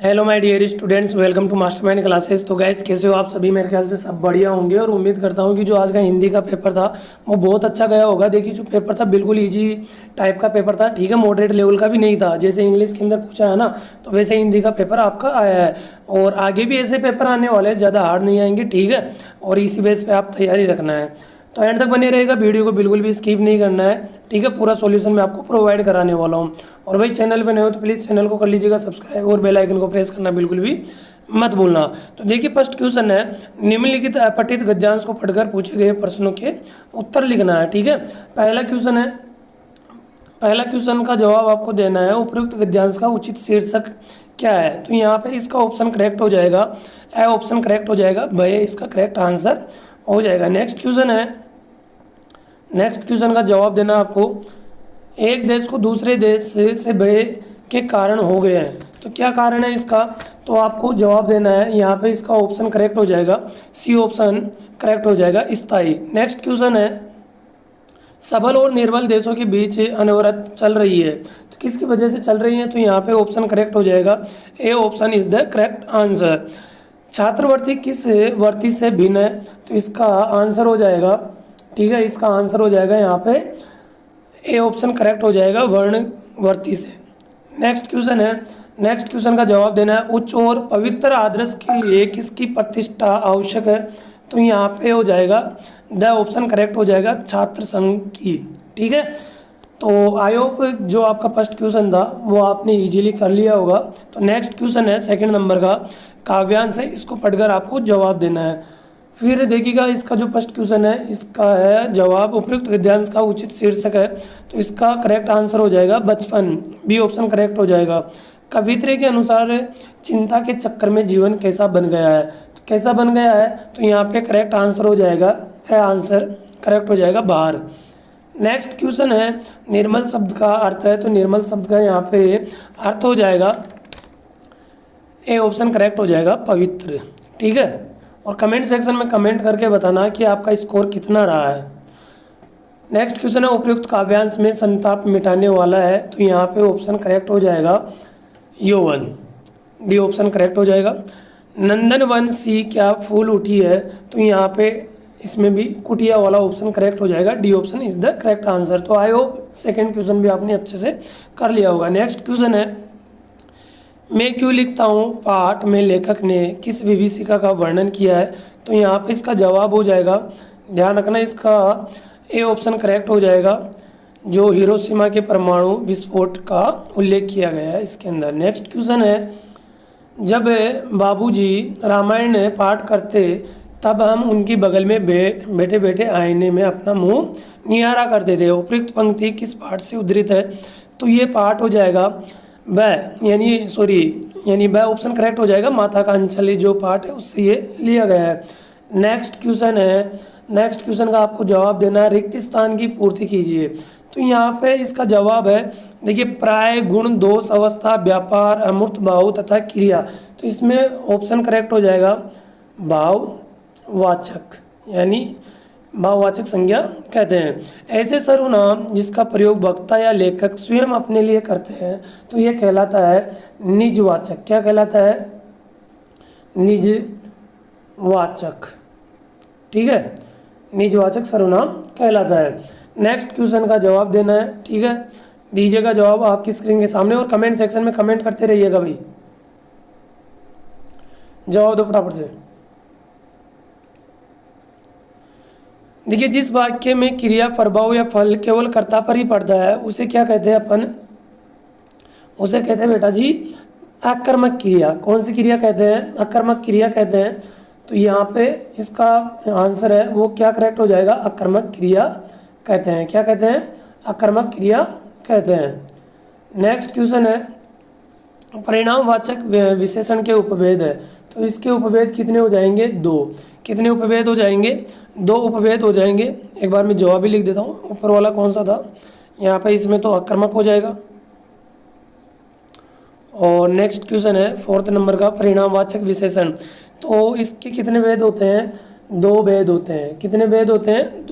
Hello my dear students, welcome to Mastermind classes. तो guys, कैसे हो आप सभी? मेरे ख्याल से सब बढ़िया होंगे और उम्मीद करता हूँ कि जो आज का हिंदी का पेपर था वो बहुत अच्छा गया होगा। देखिए, जो पेपर था बिल्कुल इजी टाइप का पेपर था, ठीक है, मॉडरेट लेवल का भी नहीं था। जैसे इंग्लिश के अंदर पूछा है ना, तो वैसे हिंदी का पेपर आपका आया है। और आगे भी ऐसे पेपर आने वाले हैं, ज़्यादा हार्ड नहीं आएंगे, ठीक है। और इसी बेस पे आप तैयारी रखना है। तो एंड तक बने रहेगा, वीडियो को बिल्कुल भी स्किप नहीं करना है, ठीक है। पूरा सॉल्यूशन मैं आपको प्रोवाइड कराने वाला हूँ। और भाई, चैनल पे नए हो तो प्लीज़ चैनल को कर लीजिएगा सब्सक्राइब और बेल आइकन को प्रेस करना बिल्कुल भी मत भूलना। तो देखिए, फर्स्ट क्वेश्चन है, निम्नलिखित अपठित गद्यांश को पढ़कर पूछे गए प्रश्नों के उत्तर लिखना है, ठीक है। पहला क्वेश्चन है, पहला क्वेश्चन का जवाब आपको देना है, उपयुक्त गद्यांश का उचित शीर्षक क्या है। तो यहाँ पे इसका ऑप्शन करेक्ट हो जाएगा, ए ऑप्शन करेक्ट हो जाएगा, भैया इसका करेक्ट आंसर हो जाएगा। नेक्स्ट क्वेश्चन है, नेक्स्ट क्वेश्चन का जवाब देना आपको, एक देश को दूसरे देश से भय के कारण हो गए हैं। तो क्या कारण है इसका? तो आपको जवाब देना है, यहाँ पे इसका ऑप्शन करेक्ट हो जाएगा, सी ऑप्शन करेक्ट हो जाएगा, स्थायी। नेक्स्ट क्वेश्चन है, सबल और निर्बल देशों के बीच अनवरत चल रही है, तो किसकी वजह से चल रही है? तो यहाँ पे ऑप्शन करेक्ट हो जाएगा, A option is the correct answer. छात्रवृत्ति किस वृत्ति से भिन्न है? तो इसका आंसर हो जाएगा, ठीक है, इसका आंसर हो जाएगा यहाँ पे ए ऑप्शन करेक्ट हो जाएगा, वर्णवृत्ति से। नेक्स्ट क्वेश्चन है, नेक्स्ट क्वेश्चन का जवाब देना है, उच्च और पवित्र आदर्श के लिए किसकी प्रतिष्ठा आवश्यक है? तो यहाँ पे हो जाएगा, द ऑप्शन करेक्ट हो जाएगा, छात्र संघ की, ठीक है। तो आई होप जो आपका फर्स्ट क्वेश्चन था वो आपने इजीली कर लिया होगा। तो नेक्स्ट क्वेश्चन है सेकंड नंबर का, काव्यांश है, इसको पढ़कर आपको जवाब देना है। फिर देखिएगा, इसका जो फर्स्ट क्वेश्चन है इसका है जवाब, उपयुक्त गद्यांश का उचित शीर्षक है, तो इसका करेक्ट आंसर हो जाएगा बचपन, बी ऑप्शन करेक्ट हो जाएगा। कवित्री के अनुसार चिंता के चक्कर में जीवन कैसा बन गया है? तो कैसा बन गया है? तो यहाँ पे करेक्ट आंसर हो जाएगा, आंसर करेक्ट हो जाएगा बाहर। नेक्स्ट क्वेश्चन है, निर्मल शब्द का अर्थ है, तो निर्मल शब्द का यहाँ पे अर्थ हो जाएगा, ए ऑप्शन करेक्ट हो जाएगा, पवित्र, ठीक है। और कमेंट सेक्शन में कमेंट करके बताना कि आपका स्कोर कितना रहा है। नेक्स्ट क्वेश्चन है, उपयुक्त काव्यांश में संताप मिटाने वाला है, तो यहाँ पे ऑप्शन करेक्ट हो जाएगा यौवन, डी ऑप्शन करेक्ट हो जाएगा। नंदन वन सी क्या फूल उठी है? तो यहाँ पे इसमें भी कुटिया वाला ऑप्शन करेक्ट हो जाएगा, D option is the correct answer. तो आई होप सेकेंड क्वेश्चन भी आपने अच्छे से कर लिया होगा। नेक्स्ट क्वेश्चन है, मैं क्यों लिखता हूँ पाठ में लेखक ने किस विभीषिका का वर्णन किया है? तो यहाँ पे इसका जवाब हो जाएगा, ध्यान रखना, इसका ए ऑप्शन करेक्ट हो जाएगा, जो हिरोशिमा के परमाणु विस्फोट का उल्लेख किया गया है इसके अंदर। नेक्स्ट क्वेश्चन है, जब बाबूजी रामायण पाठ करते तब हम उनकी बगल में बैठे बैठे आईने में अपना मुंह निहारा करते थे। उपयुक्त पंक्ति किस पाठ से उद्धृत है? तो ये पाठ हो जाएगा यानी ब ऑप्शन करेक्ट हो जाएगा, माता का अंचली जो पार्ट है उससे ये लिया गया है। नेक्स्ट क्वेश्चन है, नेक्स्ट क्वेश्चन का आपको जवाब देना है, रिक्त स्थान की पूर्ति कीजिए। तो यहाँ पे इसका जवाब है, देखिए, प्राय, गुण, दोष, अवस्था, व्यापार, अमूर्त भाव तथा क्रिया। तो इसमें ऑप्शन करेक्ट हो जाएगा भाववाचक, यानी भाववाचक संज्ञा कहते हैं। ऐसे सर्वनाम जिसका प्रयोग वक्ता या लेखक स्वयं अपने लिए करते हैं, तो ये कहलाता है निजवाचक। क्या कहलाता है? निजवाचक, ठीक है, निजवाचक सर्वनाम कहलाता है। नेक्स्ट क्वेश्चन का जवाब देना है, ठीक है, दीजिएगा जवाब आपकी स्क्रीन के सामने और कमेंट सेक्शन में कमेंट करते रहिएगा भाई, जवाब दो फटाफट से। देखिए, जिस वाक्य में क्रिया, प्रभाव या फल केवल कर्ता पर ही पड़ता है उसे क्या कहते हैं अपन? उसे कहते हैं बेटा जी आकर्मक क्रिया। कौन सी क्रिया कहते हैं? आकर्मक क्रिया कहते हैं। तो यहाँ पे इसका आंसर है वो क्या करेक्ट हो जाएगा? आकर्मक क्रिया कहते हैं। क्या कहते हैं? आकर्मक क्रिया कहते हैं। नेक्स्ट क्वेश्चन है, परिणामवाचक विशेषण के उपभेद है, तो इसके उपभेद कितने हो जाएंगे? दो। कितने उपभेद हो जाएंगे? दो उपभेद हो जाएंगे। एक बार मैं जवाब भी लिख देता हूँ, ऊपर वाला कौन सा था, यहाँ पे इसमें तो आक्रामक हो जाएगा। और नेक्स्ट क्वेश्चन है फोर्थ नंबर का, परिणामवाचक विशेषण, तो इसके कितने भेद होते हैं? दो भेद होते हैं। कितने भेद होते हैं?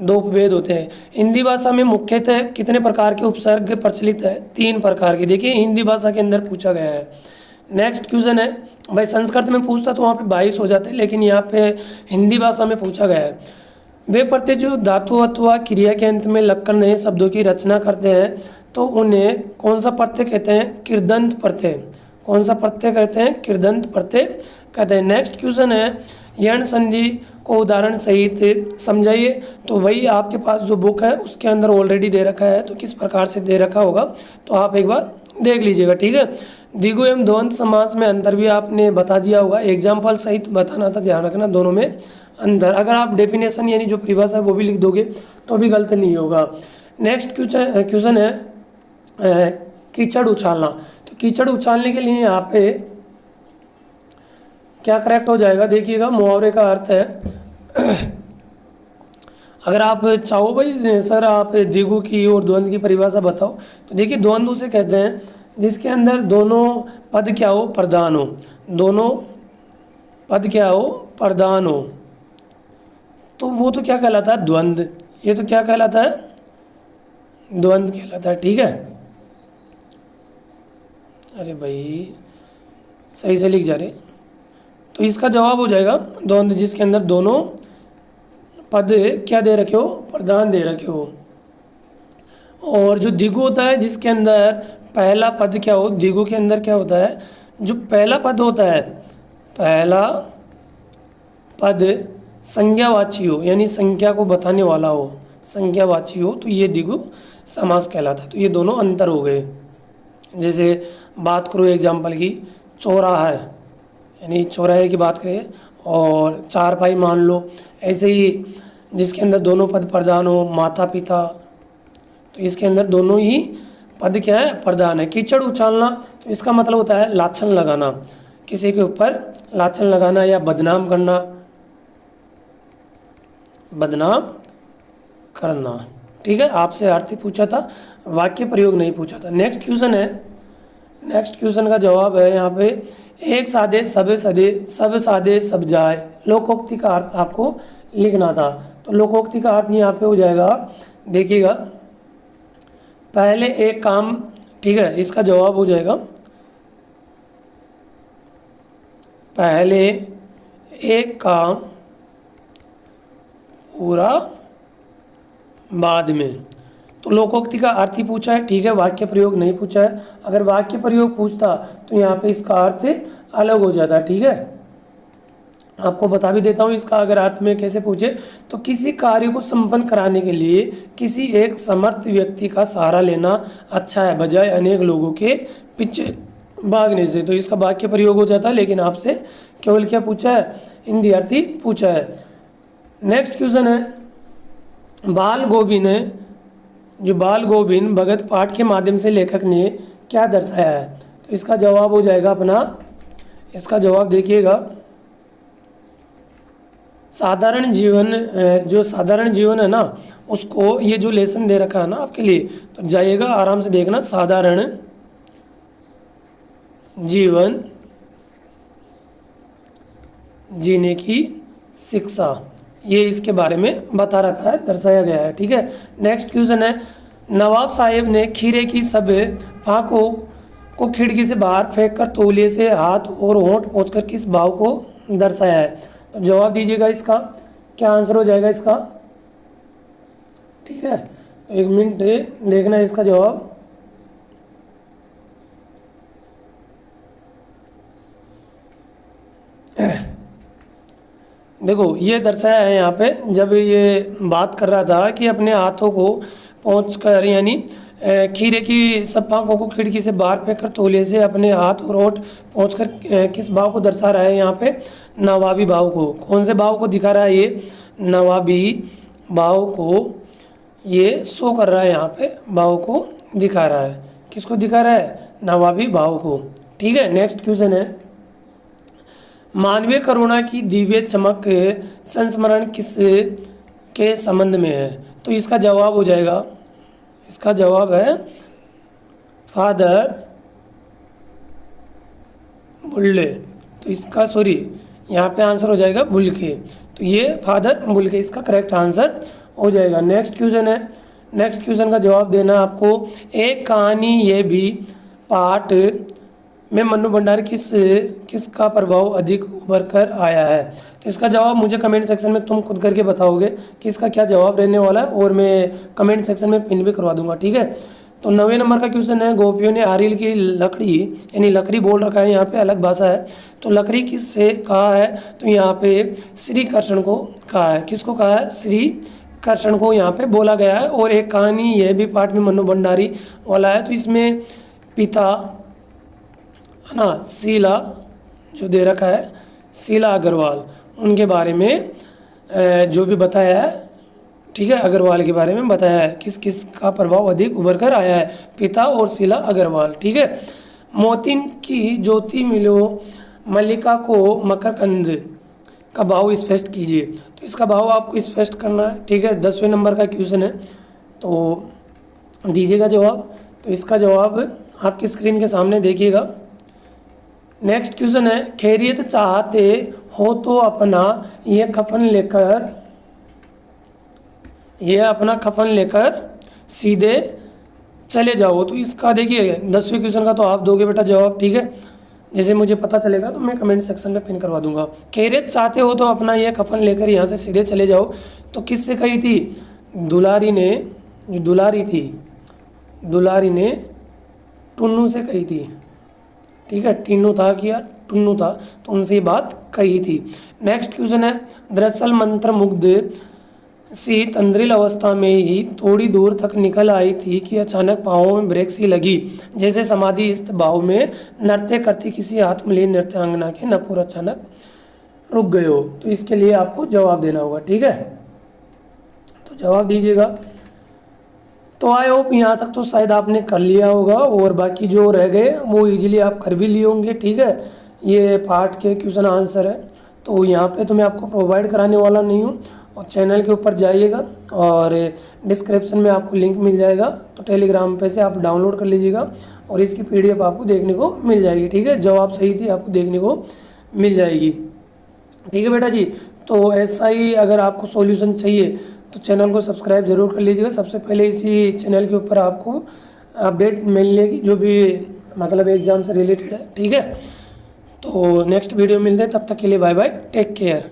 दो उपभेद होते हैं। हिंदी भाषा में मुख्यतः कितने प्रकार के उपसर्ग प्रचलित है? तीन प्रकार के। देखिए, हिंदी भाषा के अंदर पूछा गया है, नेक्स्ट क्वेश्चन है भाई, संस्कृत में पूछता तो वहाँ पे 22 हो जाते, लेकिन यहाँ पे हिंदी भाषा में पूछा गया है। वे प्रत्यय जो धातु अथवा क्रिया के अंत में लगकर नए शब्दों की रचना करते हैं तो उन्हें कौन सा प्रत्यय कहते हैं? कृदंत प्रत्यय। कौन सा प्रत्यय कहते हैं? कृदंत प्रत्यय कहते हैं। नेक्स्ट क्वेश्चन है, यण संधि को उदाहरण सहित समझाइए। तो वही आपके पास जो बुक है उसके अंदर ऑलरेडी दे रखा है, तो किस प्रकार से दे रखा होगा तो आप एक बार देख लीजिएगा, ठीक है। द्विगु एवं द्वंद्व समास में अंतर भी आपने बता दिया होगा, एग्जाम्पल सहित बताना था, ध्यान रखना दोनों में अंतर। अगर आप डेफिनेशन यानी जो परिभाषा है वो भी लिख दोगे तो भी गलत नहीं होगा। नेक्स्ट क्वेश्चन है कीचड़ उछालना। तो कीचड़ उछालने के लिए यहाँ पे क्या करेक्ट हो जाएगा? देखिएगा, मुहावरे का अर्थ है अगर आप चाहो भाई सर आप द्विगु की और द्वंद्व की परिभाषा बताओ, तो देखिए द्वंद्व उसे कहते हैं जिसके अंदर दोनों पद क्या हो? प्रधान हो। दोनों पद क्या हो? प्रधान हो, तो वो तो क्या कहलाता है? द्वंद्व। ये तो क्या कहलाता है? द्वंद्व कहलाता है, ठीक है। अरे भाई सही से लिख जा रहे, तो इसका जवाब हो जाएगा द्वंद्व, जिसके अंदर दोनों पद क्या दे रखे हो? प्रधान दे रखे हो। और जो द्विगु होता है जिसके अंदर पहला पद क्या हो? द्विगु के अंदर क्या होता है? जो पहला पद होता है, पहला पद संज्ञावाची हो, यानी संख्या को बताने वाला हो, संज्ञावाची हो, तो ये द्विगु समास कहलाता है। तो ये दोनों अंतर हो गए। जैसे बात करो एग्जाम्पल की, चौराहा है यानी चौराहे की बात करें, और चारपाई मान लो। ऐसे ही जिसके अंदर दोनों पद प्रधान हो, माता पिता, तो इसके अंदर दोनों ही पद क्या है? प्रधान है। कीचड़ उछालना, तो इसका मतलब होता है लाछन लगाना, किसी के ऊपर लाछन लगाना या बदनाम करना, बदनाम करना, ठीक है। आपसे आरती पूछा था, वाक्य प्रयोग नहीं पूछा था। नेक्स्ट क्वेश्चन है, नेक्स्ट क्वेश्चन का जवाब है यहाँ पे, एक साधे सब सदे, सब साधे सब जाए। लोकोक्ति का अर्थ आपको लिखना था। तो लोकोक्ति का अर्थ यहाँ पे हो जाएगा, देखिएगा, पहले एक काम, ठीक है, इसका जवाब हो जाएगा पहले एक काम पूरा बाद में। तो लोकोक्ति का अर्थ ही पूछा है, ठीक है, वाक्य प्रयोग नहीं पूछा है। अगर वाक्य प्रयोग पूछता तो यहाँ पे इसका अर्थ अलग हो जाता, ठीक है। आपको बता भी देता हूँ इसका अगर अर्थ में कैसे पूछे, तो किसी कार्य को संपन्न कराने के लिए किसी एक समर्थ व्यक्ति का सहारा लेना अच्छा है बजाय अनेक लोगों के पीछे भागने से। तो इसका वाक्य प्रयोग हो जाता है, लेकिन आपसे केवल क्या पूछा है? हिंदी अर्थी पूछा है। नेक्स्ट क्वेश्चन है, बाल गोविंद, जो बाल गोविंद भगत पाठ के माध्यम से लेखक ने क्या दर्शाया है? तो इसका जवाब हो जाएगा अपना, इसका जवाब देखिएगा, साधारण जीवन। जो साधारण जीवन है ना, उसको ये जो लेसन दे रखा है ना आपके लिए, तो जाइएगा आराम से देखना, साधारण जीवन जीने की शिक्षा, ये इसके बारे में बता रखा है, दर्शाया गया है, ठीक है। नेक्स्ट क्वेश्चन है, नवाब साहेब ने खीरे की सब फाकों को खिड़की से बाहर फेंककर तौलिए से हाथ और होंठ पोंछकर किस भाव को दर्शाया है? तो जवाब दीजिएगा, इसका क्या आंसर हो जाएगा इसका, ठीक है। एक मिनट देखना है इसका जवाब। देखो ये दर्शाया है यहाँ पे, जब ये बात कर रहा था कि अपने हाथों को पहुँचकर, यानी खीरे की सब फाकों को खिड़की से बाहर फेंककर तौलिए से अपने हाथ और होंठ पहुँचकर किस भाव को दर्शा रहा है? यहाँ पे नवाबी भाव को। कौन से भाव को दिखा रहा है? ये नवाबी भाव को ये शो कर रहा है, यहाँ पे भाव को दिखा रहा है। किसको दिखा रहा है? नवाबी भाव को, ठीक है। नेक्स्ट क्वेश्चन है, मानवीय करुणा की दिव्य चमक संस्मरण किस के संबंध में है? तो इसका जवाब हो जाएगा, इसका जवाब है फादर बुल्ले। तो इसका सॉरी यहाँ पे आंसर हो जाएगा बुल्के, तो ये फादर बुल्के इसका करेक्ट आंसर हो जाएगा। नेक्स्ट क्वेश्चन है, नेक्स्ट क्वेश्चन का जवाब देना आपको, एक कहानी ये भी पाठ में मन्नू भंडारी किसका प्रभाव अधिक उभर कर आया है। तो इसका जवाब मुझे कमेंट सेक्शन में तुम खुद करके बताओगे कि इसका क्या जवाब रहने वाला है, और मैं कमेंट सेक्शन में पिन भी करवा दूंगा, ठीक है। तो 9वें नंबर का क्वेश्चन है, गोपियों ने आरिल की लकड़ी, यानी लकड़ी बोल रखा है यहाँ पे, अलग भाषा है। तो लकड़ी किससे कहा है, तो यहाँ पे श्री कृष्ण को कहा है। किसको कहा है, श्री कृष्ण को यहाँ पे बोला गया है। और एक कहानी यह भी पार्ट में मन्नू भंडारी वाला है। तो इसमें पिता है ना, शीला जो दे रखा है, शीला अग्रवाल, उनके बारे में जो भी बताया है, ठीक है, अग्रवाल के बारे में बताया है, किस किस का प्रभाव अधिक उभर कर आया है, पिता और शीला अग्रवाल, ठीक है। मोतिन की ज्योति मिलो मल्लिका को मकरकंद का भाव स्पष्ट कीजिए। तो इसका भाव आपको स्पष्ट करना है, ठीक है। 10वें नंबर का क्वेश्चन है, तो दीजिएगा जवाब। तो इसका जवाब आपकी स्क्रीन के सामने देखिएगा। नेक्स्ट क्वेश्चन है, खैरियत चाहते हो तो अपना ये अपना कफन लेकर सीधे चले जाओ। तो इसका देखिए 10वें क्वेश्चन का तो आप दोगे बेटा जवाब, ठीक है। जैसे मुझे पता चलेगा तो मैं कमेंट सेक्शन में पिन करवा दूंगा। खैरियत चाहते हो तो अपना ये कफन लेकर यहाँ से सीधे चले जाओ, तो किससे कही थी, दुलारी ने, जो दुलारी थी, दुलारी ने टुन्नू से कही थी, ठीक है। टीनू था कि या टुन्नू था, तो उनसे ये बात कही थी। नेक्स्ट क्वेश्चन है, दरअसल मंत्र मुग्ध सी तंद्रिल अवस्था में ही थोड़ी दूर तक निकल आई थी कि अचानक पाँवों में ब्रेक सी लगी, जैसे समाधि स्थित भाव में नृत्य करती किसी आत्मलीन नृत्यांगना के नपुर अचानक रुक गए हो। तो इसके लिए आपको जवाब देना होगा, ठीक है। तो जवाब दीजिएगा। तो आई होप यहाँ तक तो शायद आपने कर लिया होगा, और बाकी जो रह गए वो इजीली आप कर भी लिए होंगे, ठीक है। ये पार्ट के क्वेश्चन आंसर है, तो यहाँ पे तो मैं आपको प्रोवाइड कराने वाला नहीं हूँ। और चैनल के ऊपर जाइएगा और डिस्क्रिप्शन में आपको लिंक मिल जाएगा, तो टेलीग्राम पे से आप डाउनलोड कर लीजिएगा और इसकी PDF आपको देखने को मिल जाएगी, ठीक है। जवाब सही थी आपको देखने को मिल जाएगी, ठीक है बेटा जी। तो ऐसा ही अगर आपको सॉल्यूशन चाहिए तो चैनल को सब्सक्राइब जरूर कर लीजिएगा। सबसे पहले इसी चैनल के ऊपर आपको अपडेट मिलेगी जो भी मतलब एग्ज़ाम से रिलेटेड है, ठीक है। तो नेक्स्ट वीडियो मिलते हैं, तब तक के लिए बाय बाय, टेक केयर।